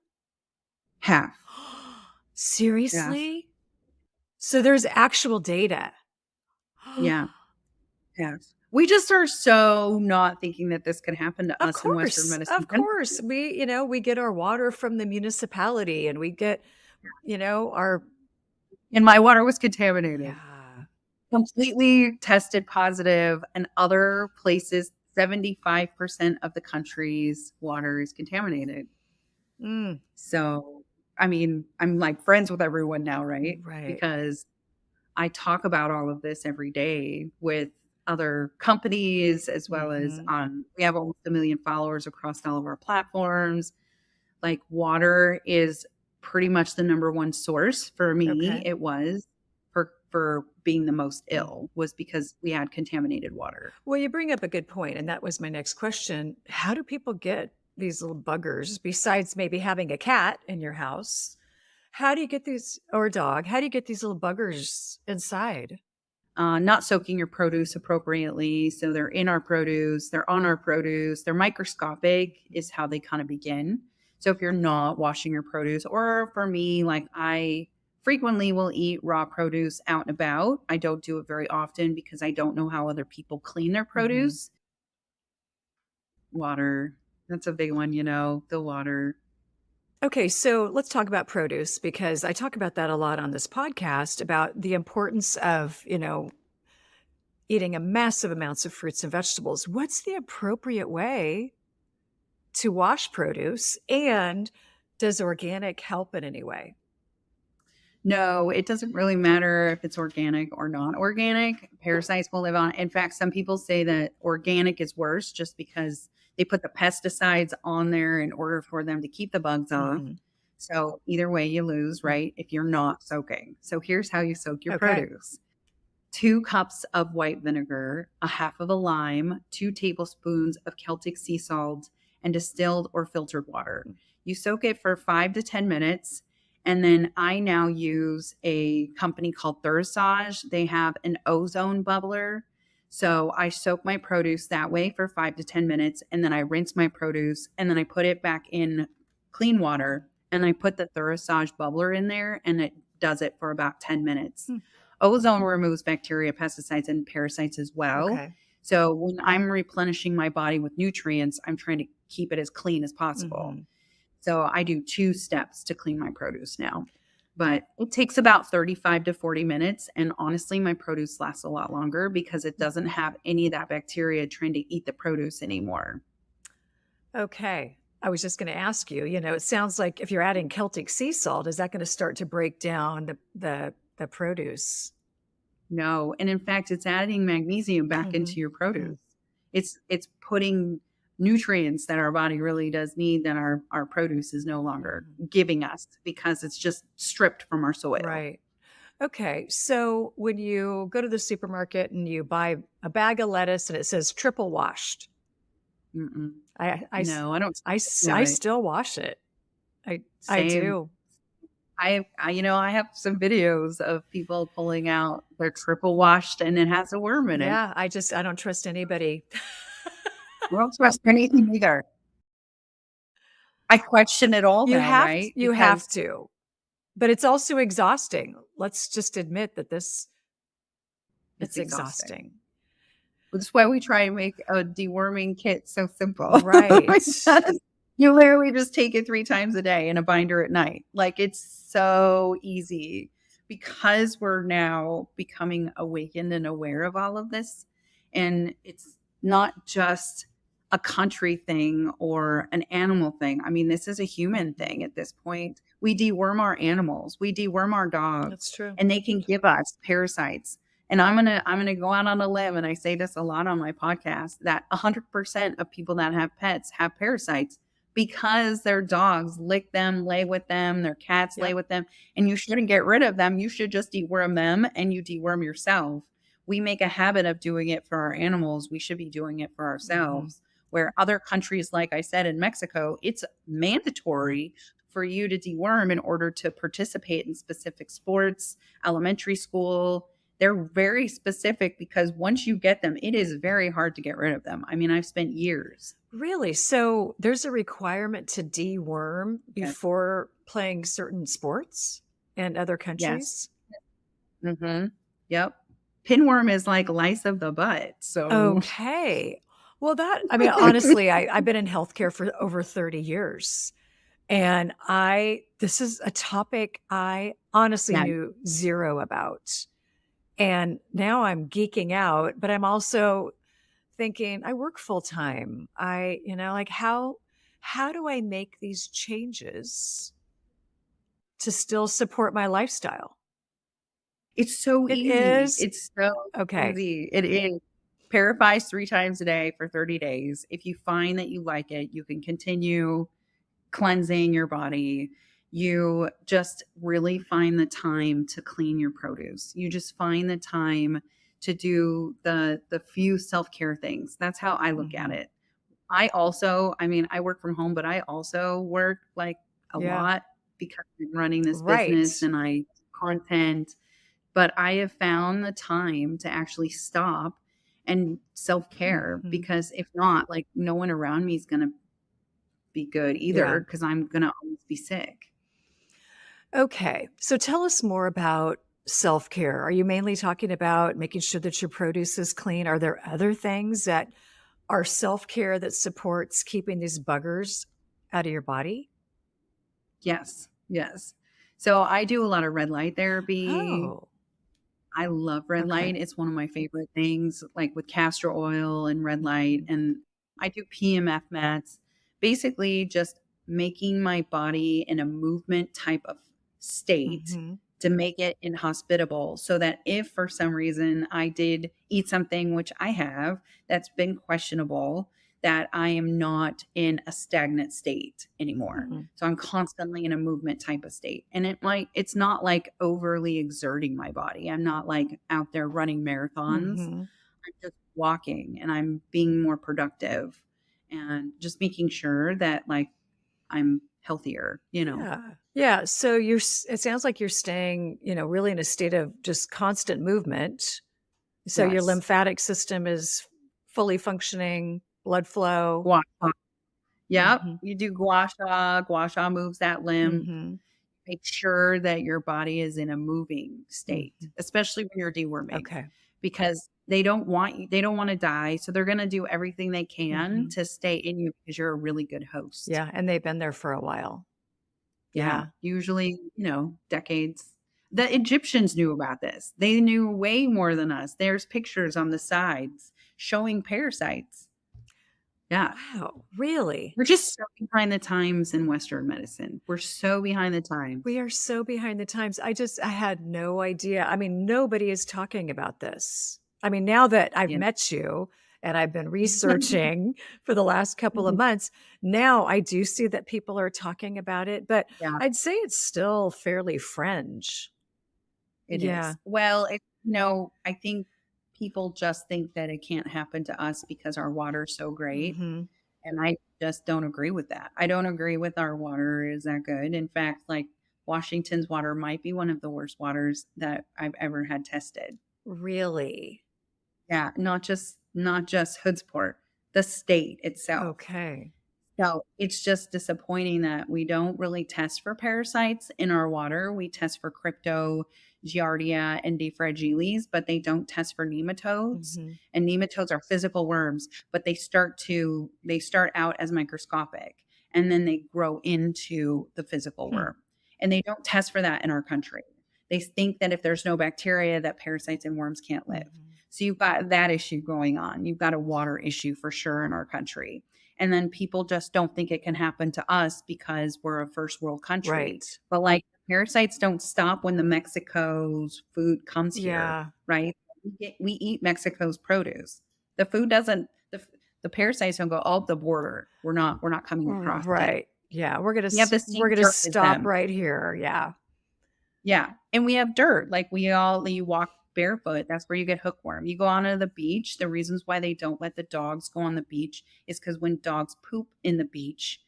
Speaker 2: Half.
Speaker 1: Seriously?
Speaker 2: Yeah.
Speaker 1: So there's actual data.
Speaker 2: Yeah. Yes. We just are so not thinking that this could happen to us in Western medicine.
Speaker 1: Of course. We get our water from the municipality and we get, our.
Speaker 2: And my water was contaminated.
Speaker 1: Yeah.
Speaker 2: Completely tested positive, and other places, 75% of the country's water is contaminated. So, I mean, I'm like friends with everyone now, right?
Speaker 1: Right.
Speaker 2: Because I talk about all of this every day with other companies as well as we have almost 1 million followers across all of our platforms. Like water is pretty much the number one source for me. Okay. It was for being the most ill was because we had contaminated water.
Speaker 1: Well, you bring up a good point, and that was my next question. How do people get these little buggers besides maybe having a cat in your house? How do you get these, or a dog? How do you get these little buggers inside?
Speaker 2: Not soaking your produce appropriately. So they're in our produce, they're on our produce, they're microscopic is how they kind of begin. So if you're not washing your produce, or for me, like I frequently will eat raw produce out and about. I don't do it very often because I don't know how other people clean their produce. Water, that's a big one, the water.
Speaker 1: Okay, so let's talk about produce because I talk about that a lot on this podcast about the importance of, eating a massive amounts of fruits and vegetables. What's the appropriate way to wash produce, and does organic help in any way?
Speaker 2: No, it doesn't really matter if it's organic or not organic. Parasites will live on. In fact, some people say that organic is worse just because they put the pesticides on there in order for them to keep the bugs off. So either way you lose, right? If you're not soaking. So here's how you soak your produce. 2 cups of white vinegar, a half of a lime, 2 tablespoons of Celtic sea salt, and distilled or filtered water. You soak it for 5 to 10 minutes. And then I now use a company called Thursage. They have an ozone bubbler. So I soak my produce that way for 5 to 10 minutes. And then I rinse my produce. And then I put it back in clean water. And I put the Thursage bubbler in there. And it does it for about 10 minutes. Ozone removes bacteria, pesticides, and parasites as well. Okay. So when I'm replenishing my body with nutrients, I'm trying to keep it as clean as possible. So I do 2 steps to clean my produce now, but it takes about 35 to 40 minutes. And honestly, my produce lasts a lot longer because it doesn't have any of that bacteria trying to eat the produce anymore.
Speaker 1: Okay. I was just going to ask you, it sounds like if you're adding Celtic sea salt, is that going to start to break down the produce?
Speaker 2: No. And in fact, it's adding magnesium back into your produce. It's putting nutrients that our body really does need that our produce is no longer giving us because it's just stripped from our soil.
Speaker 1: Right. Okay. So when you go to the supermarket and you buy a bag of lettuce and it says triple washed.
Speaker 2: No, I don't.
Speaker 1: I still wash it. I do.
Speaker 2: I have some videos of people pulling out their triple washed and it has a worm in it.
Speaker 1: Yeah. I don't trust anybody.
Speaker 2: I don't trust anything either. I question it all now, right?
Speaker 1: You have to. But it's also exhausting. Let's just admit that it's exhausting.
Speaker 2: That's why we try and make a deworming kit so simple.
Speaker 1: Right.
Speaker 2: You literally just take it 3 times a day in a binder at night. Like it's so easy because we're now becoming awakened and aware of all of this. And it's not just a country thing or an animal thing. I mean, this is a human thing at this point. We deworm our animals, we deworm our
Speaker 1: That's
Speaker 2: dogs,
Speaker 1: true.
Speaker 2: and they can give us parasites. And I'm gonna go out on a limb, and I say this a lot on my podcast, that 100% of people that have pets have parasites because their dogs lick them, lay with them, their cats lay
Speaker 1: Yep.
Speaker 2: with them, and you shouldn't get rid of them. You should just deworm them, and you deworm yourself. We make a habit of doing it for our animals. We should be doing it for ourselves. Where other countries, like I said, in Mexico, it's mandatory for you to deworm in order to participate in specific sports, elementary school. They're very specific because once you get them, it is very hard to get rid of them. I mean, I've spent years.
Speaker 1: Really? So there's a requirement to deworm
Speaker 2: Yes.
Speaker 1: before playing certain sports in other
Speaker 2: Yes.
Speaker 1: countries?
Speaker 2: Yep. Pinworm is like lice of the butt. So
Speaker 1: Okay. Well, I mean, honestly, I've been in healthcare for over 30 years. And this is a topic I honestly
Speaker 2: yeah,
Speaker 1: knew zero about. And now I'm geeking out, but I'm also thinking I work full time. Like how do I make these changes to still support my lifestyle?
Speaker 2: it's so
Speaker 1: It
Speaker 2: easy.
Speaker 1: is
Speaker 2: It's so
Speaker 1: okay.
Speaker 2: easy. It is. Parafy 3 times a day for 30 days. If you find that you like it, you can continue cleansing your body. You just really find the time to clean your produce. You just find the time to do the few self-care things. That's how I look at
Speaker 1: Mhm.
Speaker 2: it. I mean, I work from home, but I also work like a
Speaker 1: Yeah.
Speaker 2: lot because I'm running this business
Speaker 1: Right.
Speaker 2: and I content, but I have found the time to actually stop and self-care,
Speaker 1: Mhm.
Speaker 2: because if not, like, no one around me is going to be good
Speaker 1: Yeah.
Speaker 2: either, because I'm going to always be sick.
Speaker 1: Okay. So tell us more about self-care. Are you mainly talking about making sure that your produce is clean? Are there other things that are self-care that supports keeping these buggers out of your body?
Speaker 2: Yes. Yes. So I do a lot of red light therapy.
Speaker 1: Oh,
Speaker 2: I love red
Speaker 1: okay.
Speaker 2: light. It's one of my favorite things, like with castor oil and red light.
Speaker 1: Mhm.
Speaker 2: And I do PMF mats, basically just making my body in a movement type of state
Speaker 1: Mhm.
Speaker 2: to make it inhospitable, so that if for some reason I did eat something, which I have, that's been questionable, that I am not in a stagnant state anymore.
Speaker 1: Mhm.
Speaker 2: So I'm constantly in a movement type of state. And it's not like overly exerting my body. I'm not like out there running marathons.
Speaker 1: Mhm.
Speaker 2: I'm just walking and I'm being more productive and just making sure that, like, I'm healthier.
Speaker 1: Yeah. Yeah. So it sounds like you're staying, really in a state of just constant movement. So your
Speaker 2: Yes.
Speaker 1: lymphatic system is fully functioning, blood flow.
Speaker 2: Gua sha. Yep.
Speaker 1: Mhm.
Speaker 2: You do gua sha. Gua sha moves that lymph.
Speaker 1: Mhm.
Speaker 2: Make sure that your body is in a moving state,
Speaker 1: Mhm.
Speaker 2: especially when you're deworming,
Speaker 1: Okay.
Speaker 2: because they don't want to die. So they're going to do everything they can
Speaker 1: Mhm.
Speaker 2: to stay in you because you're a really good host.
Speaker 1: Yeah, and they've been there for a while.
Speaker 2: Yeah.
Speaker 1: Yeah.
Speaker 2: Usually, decades. The Egyptians knew about this. They knew way more than us. There's pictures on the sides showing parasites. Yeah.
Speaker 1: Wow, really?
Speaker 2: We're just so behind the times in Western medicine. We're so behind the
Speaker 1: We
Speaker 2: times.
Speaker 1: are so behind the times. I had no idea. I mean, nobody is talking about this. I mean, now that I've
Speaker 2: Yeah.
Speaker 1: met you and I've been researching for the last couple of months, now I do see that people are talking about it, but
Speaker 2: Yeah.
Speaker 1: I'd say it's still fairly fringe.
Speaker 2: It
Speaker 1: Yeah.
Speaker 2: is. Well, I think people just think that it can't happen to us because our water's so great.
Speaker 1: Mhm.
Speaker 2: And I just don't agree with that. I don't agree with our water is that good. In fact, like, Washington's water might be one of the worst waters that I've ever had tested.
Speaker 1: Really?
Speaker 2: Yeah, not just Hoodsport, the state itself.
Speaker 1: Okay.
Speaker 2: So it's just disappointing that we don't really test for parasites in our water. We test for crypto, giardia, and defragiles, but they don't test for nematodes.
Speaker 1: Mhm.
Speaker 2: And nematodes are physical worms, but they start out as microscopic, and then they grow into the physical
Speaker 1: Hmm.
Speaker 2: worm. And they don't test for that in our country. They think that if there's no bacteria, that parasites and worms can't live.
Speaker 1: Mhm.
Speaker 2: So you've got that issue going on. You've got a water issue for sure in our country. And then people just don't think it can happen to us because we're a first world country.
Speaker 1: Right.
Speaker 2: But like parasites don't stop when the Mexico's food comes here,
Speaker 1: Yeah.
Speaker 2: right? We eat Mexico's produce. The food doesn't the parasites don't go, oh, the border. We're not coming across it.
Speaker 1: Right. Yeah. We're
Speaker 2: We have the
Speaker 1: we're
Speaker 2: same
Speaker 1: gonna
Speaker 2: dirt as
Speaker 1: stop
Speaker 2: them.
Speaker 1: right here. Yeah.
Speaker 2: Yeah, and we have dirt. Like you walk barefoot. That's where you get hookworm. You go onto the beach. The reasons why they don't let the dogs go on the beach is because when dogs poop in the beach,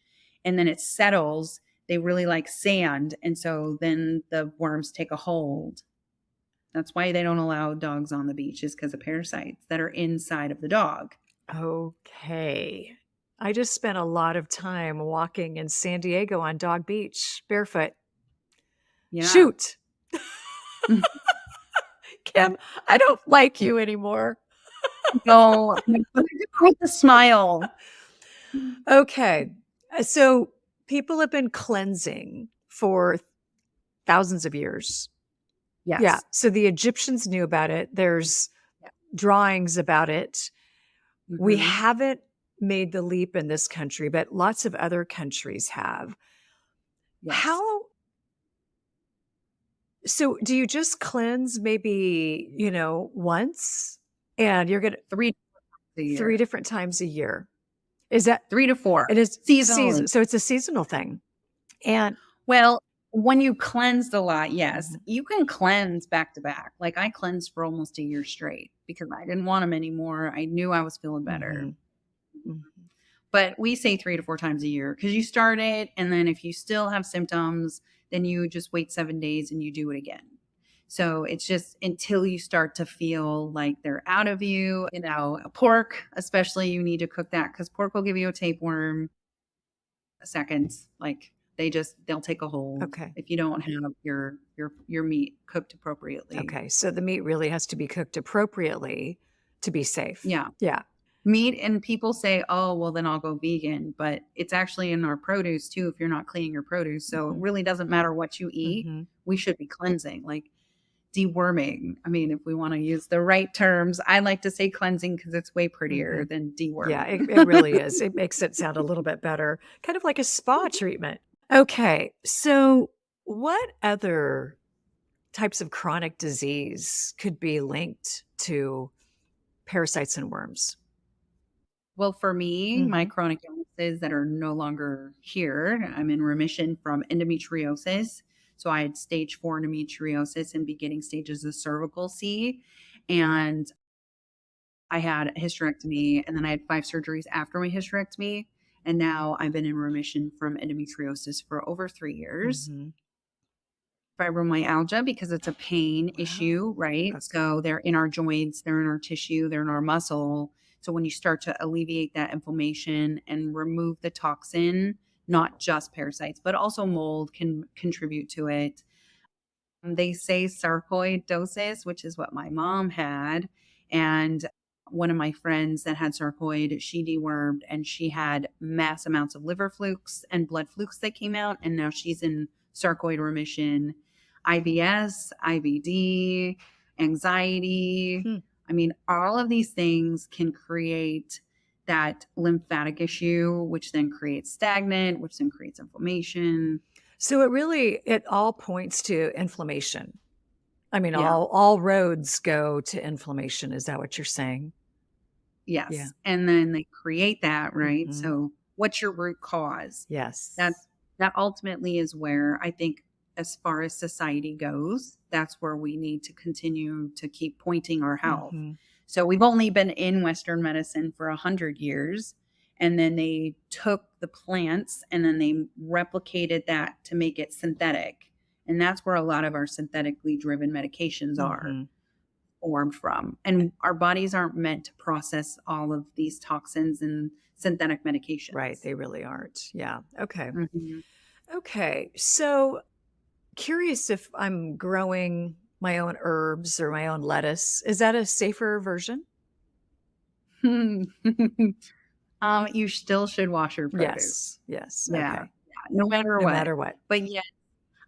Speaker 2: and then it settles, they really like sand, and so then the worms take a hold. That's why they don't allow dogs on the beach, is because of parasites that are inside of the dog.
Speaker 1: Okay. I just spent a lot of time walking in San Diego on Dog Beach barefoot.
Speaker 2: Yeah.
Speaker 1: Shoot. Kim, I don't like you anymore.
Speaker 2: No, with a smile.
Speaker 1: Okay. So people have been cleansing for thousands of years.
Speaker 2: Yes.
Speaker 1: Yeah. So the Egyptians knew about it. There's drawings about it. We haven't made the leap in this country, but lots of other countries have.
Speaker 2: Yes.
Speaker 1: How? So do you just cleanse maybe, once and you're going to 3 different times a year? Is that
Speaker 2: 3 to 4?
Speaker 1: It is
Speaker 2: seasonal.
Speaker 1: So it's a seasonal thing. And
Speaker 2: well, when you cleansed a lot, yes, you can cleanse back to back. Like I cleansed for almost a year straight because I didn't want them anymore. I knew I was feeling better. But we say 3 to 4 times a year because you start it. And then if you still have symptoms, then you just wait 7 days and you do it again. So it's just until you start to feel like they're out of you. Pork, especially, you need to cook that because pork will give you a tapeworm seconds. Like they'll take a hold.
Speaker 1: Okay.
Speaker 2: If you don't have your meat cooked appropriately.
Speaker 1: Okay. So the meat really has to be cooked appropriately to be safe.
Speaker 2: Yeah.
Speaker 1: Yeah.
Speaker 2: Meat, and people say, oh, well, then I'll go vegan. But it's actually in our produce too if you're not cleaning your produce. So it really doesn't matter what you eat. We should be cleansing. Like deworming. I mean, if we want to use the right terms, I like to say cleansing because it's way prettier than deworming.
Speaker 1: Yeah, it really is. It makes it sound a little bit better. Kind of like a spa treatment. Okay. So what other types of chronic disease could be linked to parasites and worms?
Speaker 2: Well, for me, my chronic illnesses that are no longer here, I'm in remission from endometriosis. So I had stage 4 endometriosis and beginning stages of cervical C. And I had a hysterectomy, and then I had 5 surgeries after my hysterectomy. And now I've been in remission from endometriosis for over 3 years. Fibromyalgia, because it's a pain issue, right? Okay. So they're in our joints, they're in our tissue, they're in our muscle. So when you start to alleviate that inflammation and remove the toxin, not just parasites, but also mold can contribute to it. They say sarcoidosis, which is what my mom had. And one of my friends that had sarcoid, she dewormed and she had mass amounts of liver flukes and blood flukes that came out. And now she's in sarcoid remission. IBS, IBD, anxiety. I mean, all of these things can create that lymphatic issue, which then creates stagnant, which then creates inflammation.
Speaker 1: So it all points to inflammation. I mean, all roads go to inflammation. Is that what you're saying?
Speaker 2: Yes. Yeah. And then they create that, right? So what's your root cause?
Speaker 1: Yes.
Speaker 2: That ultimately is where I think, as far as society goes, that's where we need to continue to keep pointing our health. So we've only been in Western medicine for 100 years, and then they took the plants and then they replicated that to make it synthetic. And that's where a lot of our synthetically driven medications are formed from. And our bodies aren't meant to process all of these toxins and synthetic medications.
Speaker 1: Right. They really aren't. Yeah. Okay. Okay. So curious if I'm growing my own herbs or my own lettuce. Is that a safer version?
Speaker 2: You still should wash your produce.
Speaker 1: Yes.
Speaker 2: Yeah. Okay. No matter what.
Speaker 1: No matter what.
Speaker 2: But yeah,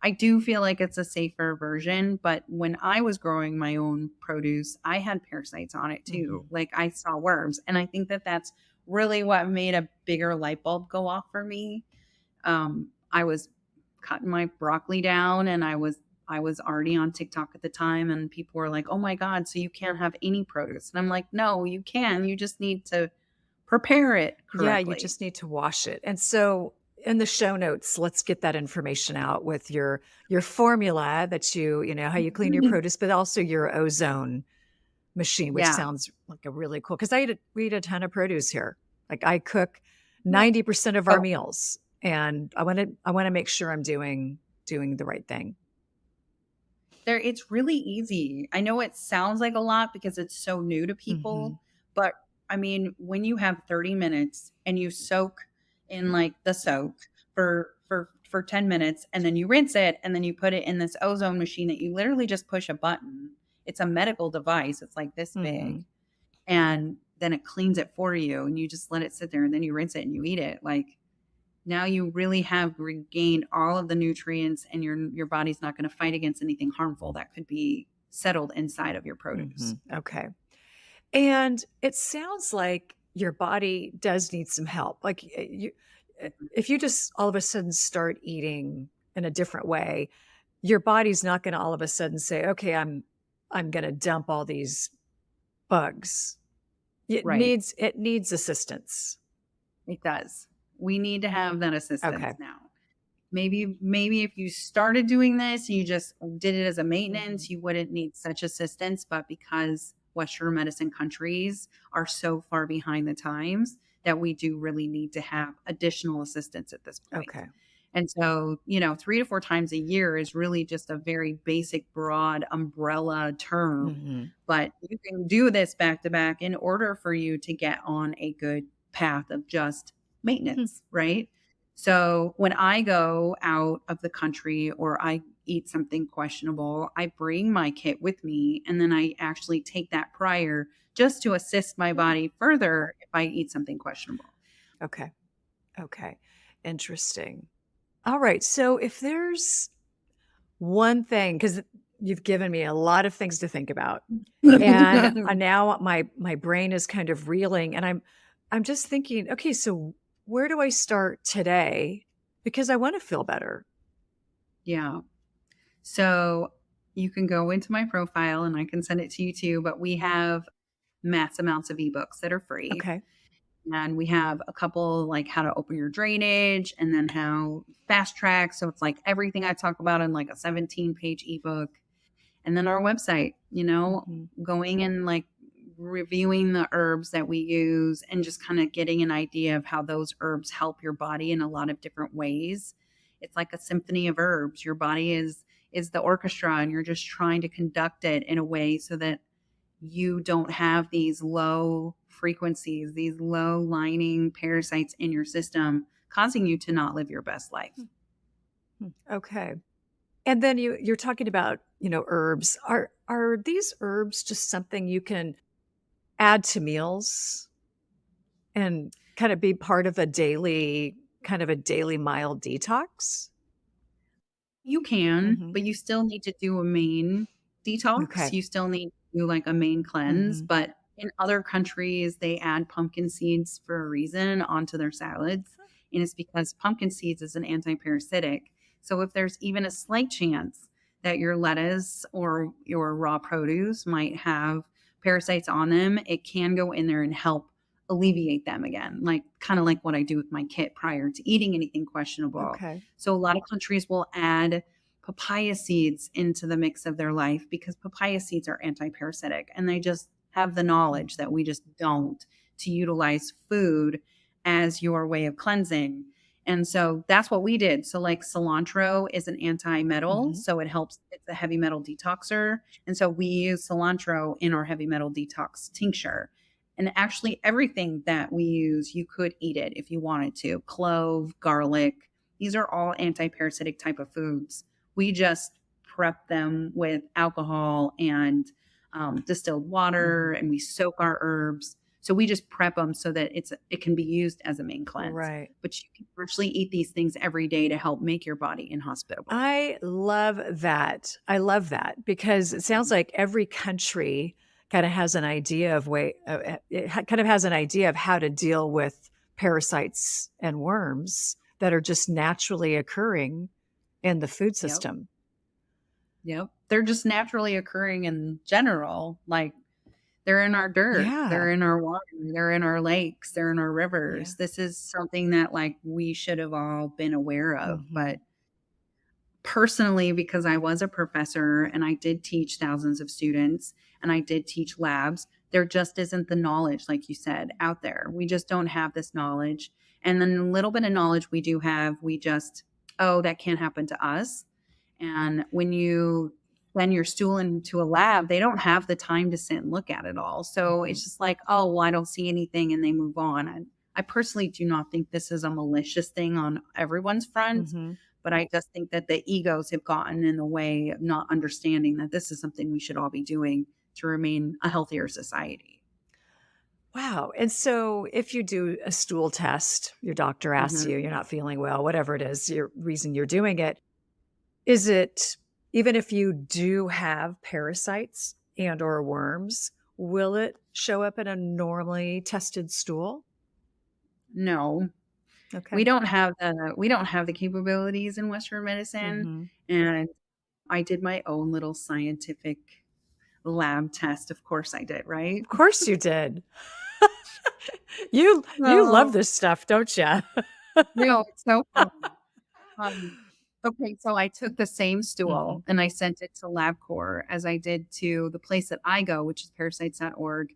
Speaker 2: I do feel like it's a safer version, but when I was growing my own produce, I had parasites on it too.
Speaker 1: Mhm.
Speaker 2: Like I saw worms, and I think that that's really what made a bigger light bulb go off for me. I was cutting my broccoli down, and I was already on TikTok at the time, and people were like, "Oh my god, so you can't have any produce?" And I'm like, "No, you can. You just need to prepare it
Speaker 1: Yeah, you
Speaker 2: correctly."
Speaker 1: just need to wash it. And so in the show notes, let's get that information out with your formula that you know, how you clean your produce, but also your ozone machine, which
Speaker 2: Yeah.
Speaker 1: sounds like a really cool because we eat a ton of produce here. Like I cook
Speaker 2: Yeah.
Speaker 1: 90% of our
Speaker 2: Oh,
Speaker 1: meals and I want to make sure I'm doing the right thing.
Speaker 2: it's really easy. I know it sounds like a lot because it's so new to
Speaker 1: Mhm.
Speaker 2: people, but I mean, when you have 30 minutes and you soak in like the soak for 10 minutes and then you rinse it and then you put it in this ozone machine that you literally just push a button. It's a medical device. It's like this big,
Speaker 1: Mhm.
Speaker 2: and then it cleans it for you and you just let it sit there and then you rinse it and you eat it. Like now you really have regained all of the nutrients, and your body's not going to fight against anything harmful that could be settled inside of your produce.
Speaker 1: Mhm. Okay. And it sounds like your body does need some help. Like if you just all of a sudden start eating in a different way, your body's not going to all of a sudden say, "Okay, I'm going to dump all these bugs."
Speaker 2: Right.
Speaker 1: It needs assistance.
Speaker 2: It does. We need to have that assistance
Speaker 1: Okay.
Speaker 2: now. Maybe if you started doing this, you just did it as a
Speaker 1: Mhm.
Speaker 2: maintenance, you wouldn't need such assistance, but because Western medicine countries are so far behind the times, that we do really need to have additional assistance at this point.
Speaker 1: Okay.
Speaker 2: And so, 3 to 4 times a year is really just a very basic, broad umbrella term,
Speaker 1: Mhm.
Speaker 2: but you can do this back to back in order for you to get on a good path of just
Speaker 1: Hmm.
Speaker 2: maintenance, right? So when I go out of the country or I eat something questionable, I bring my kit with me and then I actually take that prior just to assist my body further if I eat something questionable.
Speaker 1: Okay. Okay. Interesting. All right. So if there's one thing, because you've given me a lot of things to think about, and now my brain is kind of reeling, and I'm just thinking, okay, so where do I start today? Because I want to feel better.
Speaker 2: Yeah. So you can go into my profile and I can send it to you too, but we have mass amounts of ebooks that are free.
Speaker 1: Okay.
Speaker 2: And we have a couple like how to open your drainage and then how fast track. So it's like everything I talk about in like a 17-page ebook. And then our website,
Speaker 1: Mhm.
Speaker 2: going and like reviewing the herbs that we use and just kind of getting an idea of how those herbs help your body in a lot of different ways. It's like a symphony of herbs. Your body is the orchestra and you're just trying to conduct it in a way so that you don't have these low frequencies, these low lining parasites in your system causing you to not live your best life.
Speaker 1: Okay. And then you're talking about, herbs. Are these herbs just something you can add to meals and kind of be part of a daily mild detox?
Speaker 2: You can,
Speaker 1: Mhm.
Speaker 2: but you still need to do a main detox.
Speaker 1: Okay.
Speaker 2: You still need to do like a main cleanse.
Speaker 1: Mhm.
Speaker 2: But in other countries, they add pumpkin seeds for a reason onto their salads. And it's because pumpkin seeds is an anti-parasitic. So if there's even a slight chance that your lettuce or your raw produce might have parasites on them, it can go in there and help alleviate them again. Like kind of like what I do with my kit prior to eating anything questionable.
Speaker 1: Okay.
Speaker 2: So a lot of countries will add papaya seeds into the mix of their life because papaya seeds are anti-parasitic and they just have the knowledge that
Speaker 1: Mhm.
Speaker 2: we just don't, to utilize food as your way of cleansing. And so that's what we did. So like cilantro is an anti-metal,
Speaker 1: Mhm.
Speaker 2: so it's a heavy metal detoxer. And so we use cilantro in our heavy metal detox tincture. And actually everything that we use, you could eat it if you wanted to. Clove, garlic, these are all anti-parasitic type of foods. We just prep them with alcohol and distilled water,
Speaker 1: Mhm.
Speaker 2: and we soak our herbs. So we just prep them so that it can be used as a main cleanse.
Speaker 1: Right.
Speaker 2: But you can actually eat these things every day to help make your body inhospitable.
Speaker 1: I love that. I love that because it sounds like every country kind of has an idea of kind of has an idea of how to deal with parasites and worms that are just naturally occurring in the food system.
Speaker 2: Yep. They're just naturally occurring in general. Like they're in our dirt.
Speaker 1: Yeah.
Speaker 2: They're in our water. They're in our lakes. They're in our rivers.
Speaker 1: Yeah.
Speaker 2: This is something that like we should have all been aware of.
Speaker 1: Mm-hmm.
Speaker 2: But personally, because I was a professor and I did teach thousands of students and I did teach labs, there just isn't the knowledge, like you said, out there. We just don't have this knowledge. And then a little bit of knowledge we do have, we just, oh, that can't happen to us. And when you send your stool into a lab, they don't have the time to sit and look at it all. So it's just like, oh, well, I don't see anything, and they move on. I personally do not think this is a malicious thing on everyone's front, but I just think that the egos have gotten in the way of not understanding that this is something we should all be doing to remain a healthier society.
Speaker 1: Wow. And so if you do a stool test, your doctor asks you, you're not feeling well, whatever it is, your reason you're doing it, is it, even if you do have parasites and or worms, will it show up in a normally tested stool?
Speaker 2: No.
Speaker 1: Okay.
Speaker 2: We don't have the capabilities in Western medicine. And I did my own little scientific lab test. Of course I did, right?
Speaker 1: Of course you did. You love this stuff, don't you?
Speaker 2: No, it's so fun. Okay, so I took the same stool and I sent it to LabCorp as I did to the place that I go, which is parasites.org.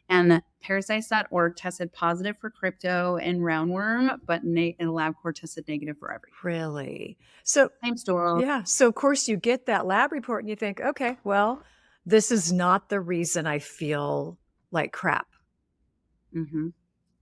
Speaker 2: And parasites.org tested positive for crypto and roundworm, but and LabCorp tested negative for everything.
Speaker 1: Really? So
Speaker 2: same stool.
Speaker 1: Yeah. So of course you get that lab report and you think, okay, well, this is not the reason I feel like crap.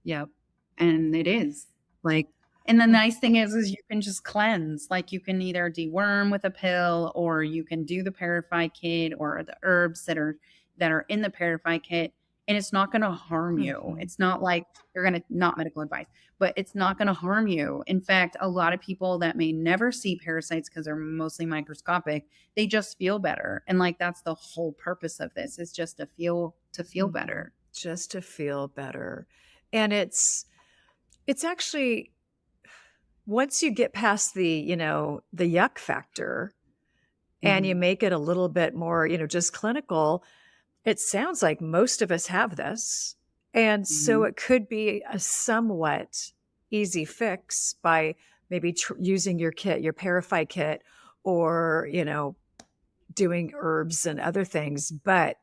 Speaker 2: Yep. And it is like, and the nice thing is you can just cleanse. Like you can either deworm with a pill, or you can do the Parify kit or the herbs that are in the Parify kit, and it's not going to harm you. It's not like you're going to, not medical advice, but it's not going to harm you. In fact, a lot of people that may never see parasites because they're mostly microscopic, they just feel better. And like that's the whole purpose of this, is just to feel better.
Speaker 1: Just to feel better. And it's actually, once you get past the yuck factor and you make it a little bit more, just clinical, it sounds like most of us have this. And so it could be a somewhat easy fix by maybe using your kit, your Parify kit, or, doing herbs and other things. But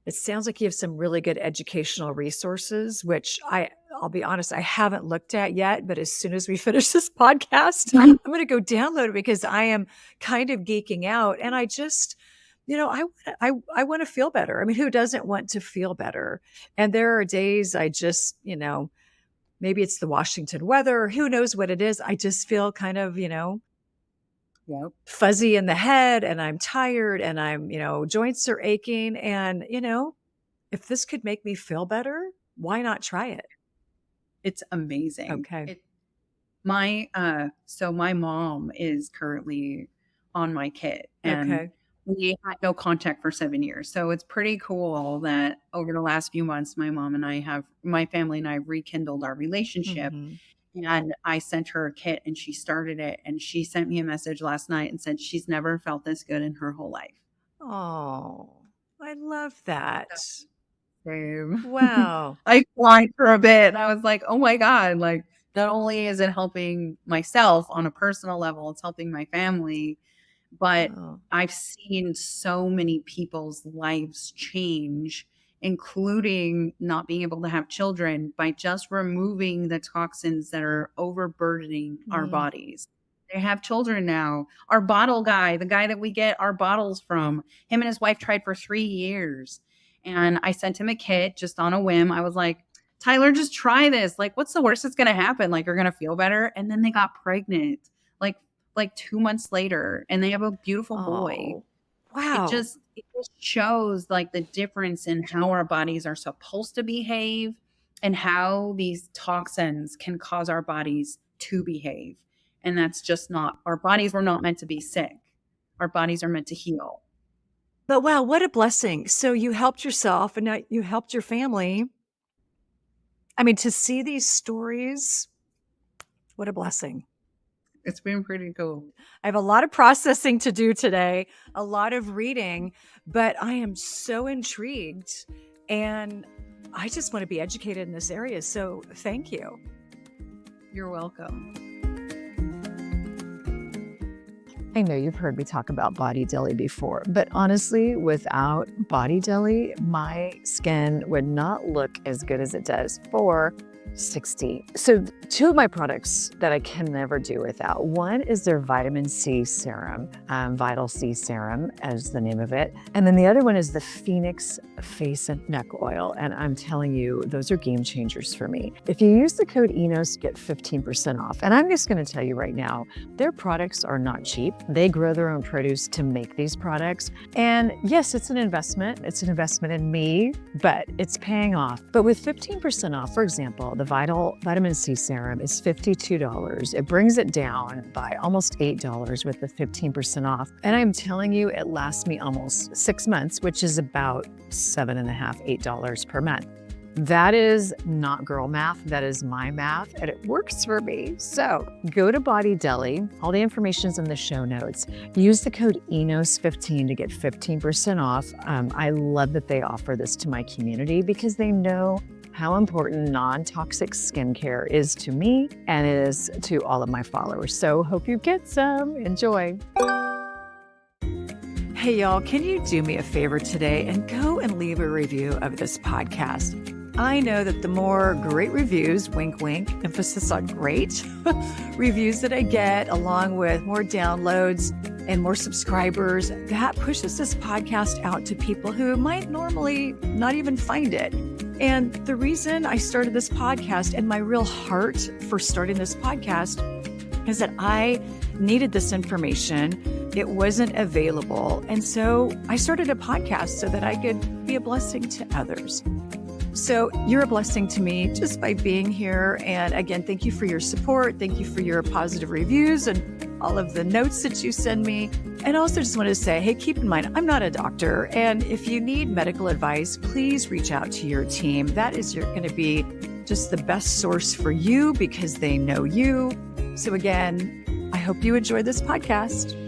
Speaker 1: it sounds like you have some really good educational resources, which I'll be honest, I haven't looked at yet, but as soon as we finish this podcast, I'm going to go download it because I am kind of geeking out. And I just, I want to feel better. I mean, who doesn't want to feel better? And there are days I just, maybe it's the Washington weather, who knows what it is. I just feel kind of, fuzzy in the head, and I'm tired, and I'm, joints are aching. And, if this could make me feel better, why not try it?
Speaker 2: It's amazing.
Speaker 1: Okay.
Speaker 2: So my mom is currently on my kit, and we had no contact for 7 years. So it's pretty cool that over the last few months, my family and I rekindled our relationship. And I sent her a kit and she started it. And she sent me a message last night and said she's never felt this good in her whole life.
Speaker 1: Oh, I love that.
Speaker 2: Same.
Speaker 1: Wow.
Speaker 2: I cried for a bit. And I was like, oh my God, like not only is it helping myself on a personal level, it's helping my family. But I've seen so many people's lives change, including not being able to have children, by just removing the toxins that are overburdening our bodies. They have children now. Our bottle guy, the guy that we get our bottles from, him and his wife tried for 3 years. And I sent him a kit just on a whim. I was like, Tyler, just try this. Like, what's the worst that's going to happen? Like, you're going to feel better. And then they got pregnant like 2 months later, and they have a beautiful boy.
Speaker 1: Wow.
Speaker 2: It just shows like the difference in how our bodies are supposed to behave and how these toxins can cause our bodies to behave. And that's just not, our bodies were not meant to be sick. Our bodies are meant to heal.
Speaker 1: But wow, what a blessing. So you helped yourself and now you helped your family. I mean, to see these stories, what a blessing.
Speaker 2: It's been pretty cool.
Speaker 1: I have a lot of processing to do today, a lot of reading, but I am so intrigued and I just want to be educated in this area. So thank you.
Speaker 2: You're welcome.
Speaker 3: I know you've heard me talk about Body Deli before, but honestly, without Body Deli, my skin would not look as good as it does for 60. So two of my products that I can never do without. One is their vitamin C serum, Vital C serum as the name of it. And then the other one is the Phoenix Face and Neck Oil. And I'm telling you, those are game changers for me. If you use the code ENOS, get 15% off. And I'm just gonna tell you right now, their products are not cheap. They grow their own produce to make these products. And yes, it's an investment. It's an investment in me, but it's paying off. But with 15% off, for example, the Vitamin C serum is $52. It brings it down by almost $8 with the 15% off. And I'm telling you, it lasts me almost 6 months, which is about $7.50, $8 per month. That is not girl math, that is my math, and it works for me. So go to Body Deli. All the information's in the show notes. Use the code ENOS15 to get 15% off. I love that they offer this to my community because they know how important non-toxic skincare is to me and it is to all of my followers. So hope you get some. Enjoy.
Speaker 1: Hey, y'all, can you do me a favor today and go and leave a review of this podcast? I know that the more great reviews, wink, wink, emphasis on great, reviews that I get, along with more downloads and more subscribers, that pushes this podcast out to people who might normally not even find it. And the reason I started this podcast and my real heart for starting this podcast is that I needed this information. It wasn't available. And so I started a podcast so that I could be a blessing to others. So you're a blessing to me just by being here. And again, thank you for your support. Thank you for your positive reviews and all of the notes that you send me. And also just wanted to say, hey, keep in mind, I'm not a doctor. And if you need medical advice, please reach out to your team. That is going to be just the best source for you because they know you. So again, I hope you enjoy this podcast.